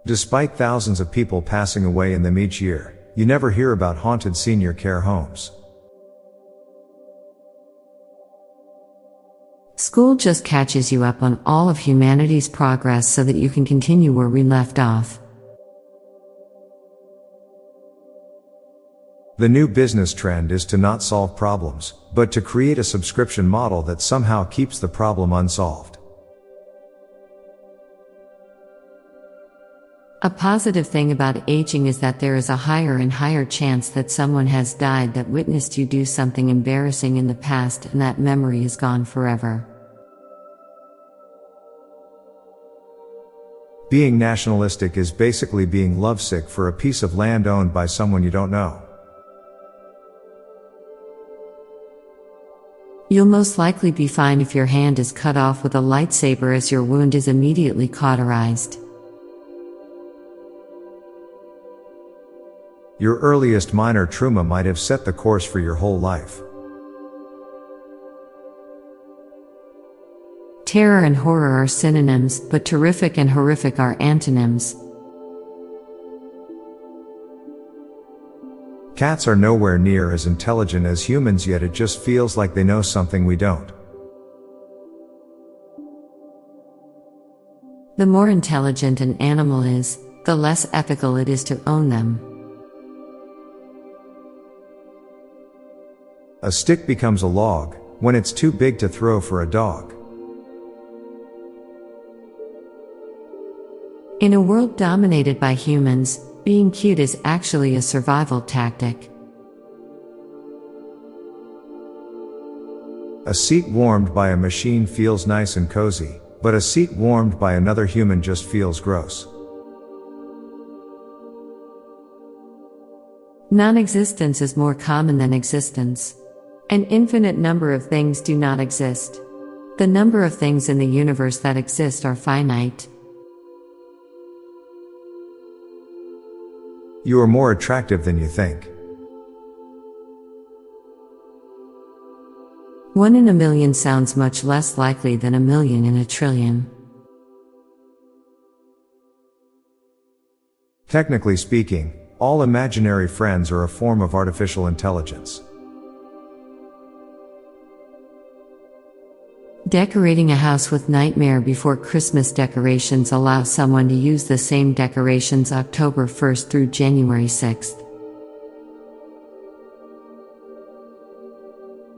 Despite thousands of people passing away in them each year, you never hear about haunted senior care homes. School just catches you up on all of humanity's progress so that you can continue where we left off. The new business trend is to not solve problems, but to create a subscription model that somehow keeps the problem unsolved. A positive thing about aging is that there is a higher and higher chance that someone has died that witnessed you do something embarrassing in the past and that memory is gone forever. Being nationalistic is basically being lovesick for a piece of land owned by someone you don't know. You'll most likely be fine if your hand is cut off with a lightsaber as your wound is immediately cauterized. Your earliest minor trauma might have set the course for your whole life. Terror and horror are synonyms, but terrific and horrific are antonyms. Cats are nowhere near as intelligent as humans, yet it just feels like they know something we don't. The more intelligent an animal is, the less ethical it is to own them. A stick becomes a log when it's too big to throw for a dog. In a world dominated by humans, being cute is actually a survival tactic. A seat warmed by a machine feels nice and cozy, but a seat warmed by another human just feels gross. Non-existence is more common than existence. An infinite number of things do not exist. The number of things in the universe that exist are finite. You are more attractive than you think. 1 in a million sounds much less likely than 1,000,000 in a trillion. Technically speaking, all imaginary friends are a form of artificial intelligence. Decorating a house with Nightmare Before Christmas decorations allows someone to use the same decorations October 1st through January 6th.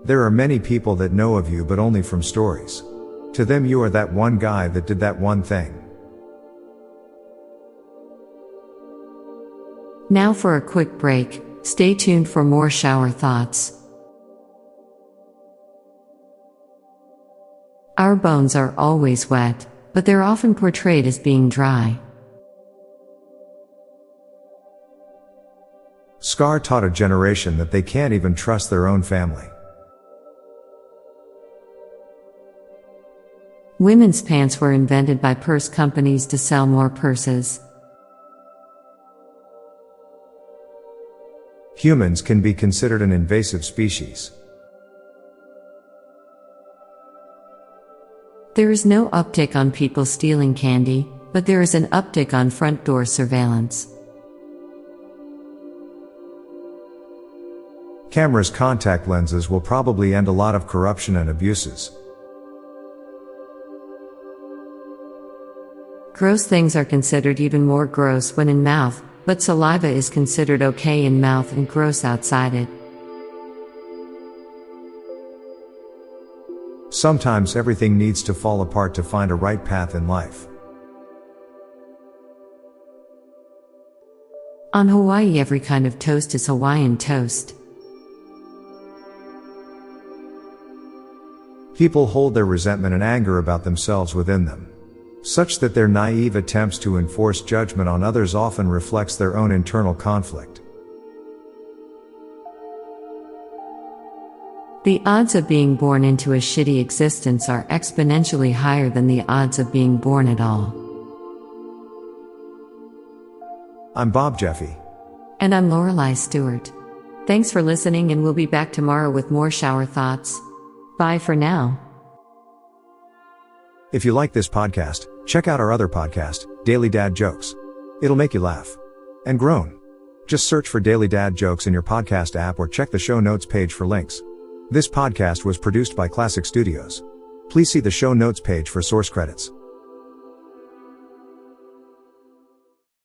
There are many people that know of you but only from stories. To them you are that one guy that did that one thing. Now for a quick break, stay tuned for more shower thoughts. Our bones are always wet, but they're often portrayed as being dry. Scar taught a generation that they can't even trust their own family. Women's pants were invented by purse companies to sell more purses. Humans can be considered an invasive species. There is no uptick on people stealing candy, but there is an uptick on front door surveillance. Cameras' contact lenses will probably end a lot of corruption and abuses. Gross things are considered even more gross when in mouth, but saliva is considered okay in mouth and gross outside it. Sometimes everything needs to fall apart to find a right path in life. On Hawaii, every kind of toast is Hawaiian toast. People hold their resentment and anger about themselves within them, such that their naive attempts to enforce judgment on others often reflects their own internal conflict. The odds of being born into a shitty existence are exponentially higher than the odds of being born at all. I'm Bob Jeffy. And I'm Lorelei Stewart. Thanks for listening, and we'll be back tomorrow with more shower thoughts. Bye for now. If you like this podcast, check out our other podcast, Daily Dad Jokes. It'll make you laugh. And groan. Just search for Daily Dad Jokes in your podcast app or check the show notes page for links. This podcast was produced by Klassic Studios. Please see the show notes page for source credits.